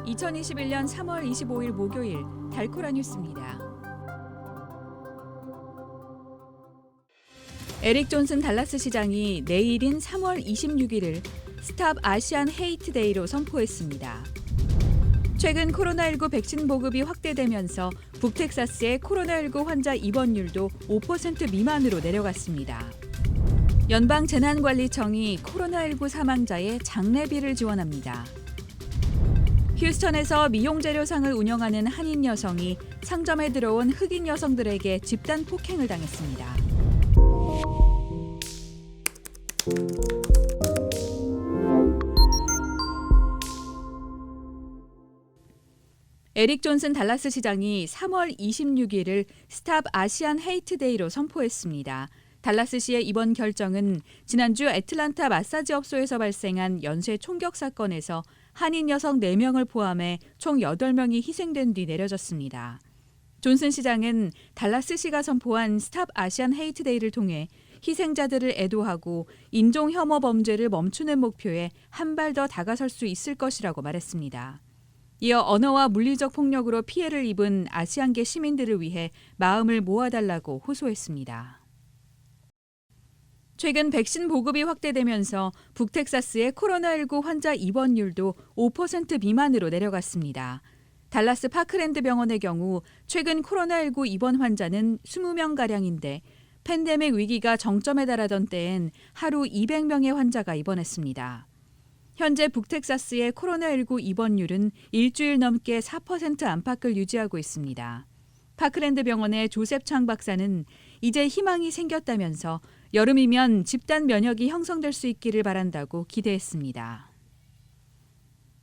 2021년 3월 25일 목요일 달코라 뉴스입니다. 에릭 존슨 달라스 시장이 내일인 3월 26일을 스탑 아시안 헤이트 데이로 선포했습니다. 최근 코로나19 백신 보급이 확대되면서 북텍사스의 코로나19 환자 입원율도 5% 미만으로 내려갔습니다. 연방재난관리청이 코로나19 사망자의 장례비를 지원합니다. 휴스턴에서 미용재료상을 운영하는 한인 여성이 상점에 들어온 흑인 여성들에게 집단 폭행을 당했습니다. 에릭 존슨 달라스 시장이 3월 26일을 스탑 아시안 헤이트 데이로 선포했습니다. 달라스시의 이번 결정은 지난주 애틀란타 마사지 업소에서 발생한 연쇄 총격 사건에서 한인 여성 4명을 포함해 총 8명이 희생된 뒤 내려졌습니다. 존슨 시장은 달라스시가 선포한 스탑 아시안 헤이트 데이를 통해 희생자들을 애도하고 인종 혐오 범죄를 멈추는 목표에 한 발 더 다가설 수 있을 것이라고 말했습니다. 이어 언어와 물리적 폭력으로 피해를 입은 아시안계 시민들을 위해 마음을 모아달라고 호소했습니다. 최근 백신 보급이 확대되면서 북텍사스의 코로나19 환자 입원율도 5% 미만으로 내려갔습니다. 달라스 파크랜드 병원의 경우 최근 코로나19 입원 환자는 20명가량인데 팬데믹 위기가 정점에 달하던 때엔 하루 200명의 환자가 입원했습니다. 현재 북텍사스의 코로나19 입원율은 일주일 넘게 4% 안팎을 유지하고 있습니다. 파크랜드 병원의 조셉 창 박사는 이제 희망이 생겼다면서 여름이면 집단 면역이 형성될 수 있기를 바란다고 기대했습니다.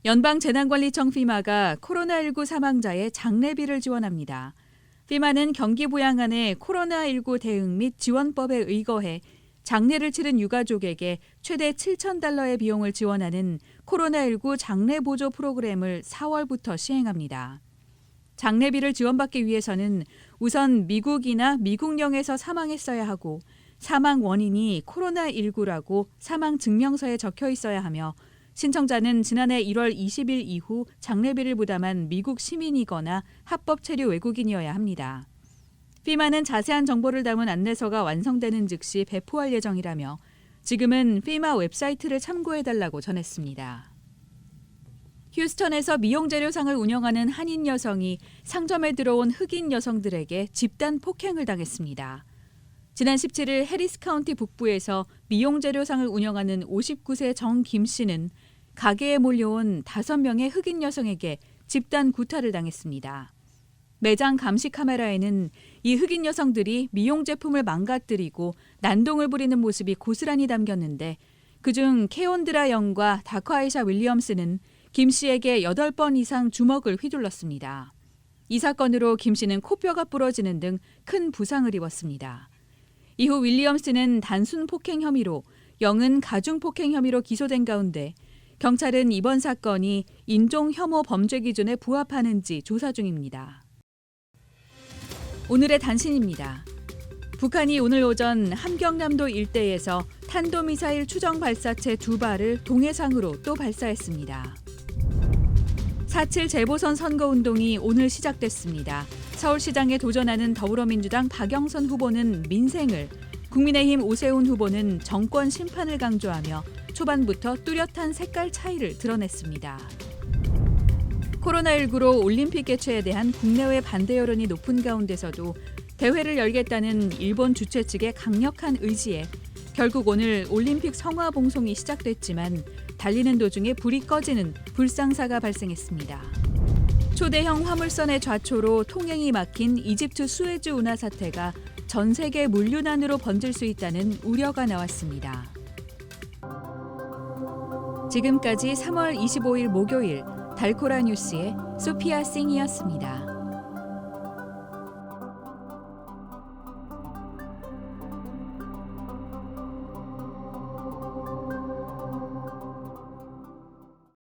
연방재난관리청 피마가 코로나19 사망자의 장례비를 지원합니다. 피마는 경기부양안의 코로나19 대응 및 지원법에 의거해 장례를 치른 유가족에게 최대 $7,000의 비용을 지원하는 코로나19 장례보조 프로그램을 4월부터 시행합니다. 장례비를 지원받기 위해서는 우선 미국이나 미국령에서 사망했어야 하고 사망 원인이 코로나19라고 사망 증명서에 적혀 있어야 하며 신청자는 지난해 1월 20일 이후 장례비를 부담한 미국 시민이거나 합법 체류 외국인이어야 합니다. 피마는 자세한 정보를 담은 안내서가 완성되는 즉시 배포할 예정이라며 지금은 피마 웹사이트를 참고해달라고 전했습니다. 휴스턴에서 미용재료상을 운영하는 한인 여성이 상점에 들어온 흑인 여성들에게 집단 폭행을 당했습니다. 지난 17일 해리스 카운티 북부에서 미용재료상을 운영하는 59세 정 김 씨는 가게에 몰려온 5명의 흑인 여성에게 집단 구타를 당했습니다. 매장 감시 카메라에는 이 흑인 여성들이 미용 제품을 망가뜨리고 난동을 부리는 모습이 고스란히 담겼는데 그중 케온드라 영과 다카이샤 윌리엄스는 김 씨에게 8번 이상 주먹을 휘둘렀습니다. 이 사건으로 김 씨는 코뼈가 부러지는 등 큰 부상을 입었습니다. 이후 윌리엄스는 단순 폭행 혐의로, 영은 가중 폭행 혐의로 기소된 가운데 경찰은 이번 사건이 인종 혐오 범죄 기준에 부합하는지 조사 중입니다. 오늘의 단신입니다. 북한이 오늘 오전 함경남도 일대에서 탄도미사일 추정 발사체 2발을 동해상으로 또 발사했습니다. 4.7 재보선 선거운동이 오늘 시작됐습니다. 서울시장에 도전하는 더불어민주당 박영선 후보는 민생을, 국민의힘 오세훈 후보는 정권 심판을 강조하며 초반부터 뚜렷한 색깔 차이를 드러냈습니다. 코로나19로 올림픽 개최에 대한 국내외 반대 여론이 높은 가운데서도 대회를 열겠다는 일본 주최 측의 강력한 의지에 결국 오늘 올림픽 성화 봉송이 시작됐지만 달리는 도중에 불이 꺼지는 불상사가 발생했습니다. 초대형 화물선의 좌초로 통행이 막힌 이집트 수에즈 운하 사태가 전 세계 물류난으로 번질 수 있다는 우려가 나왔습니다. 지금까지 3월 25일 목요일 달코라 뉴스의 소피아 싱이었습니다.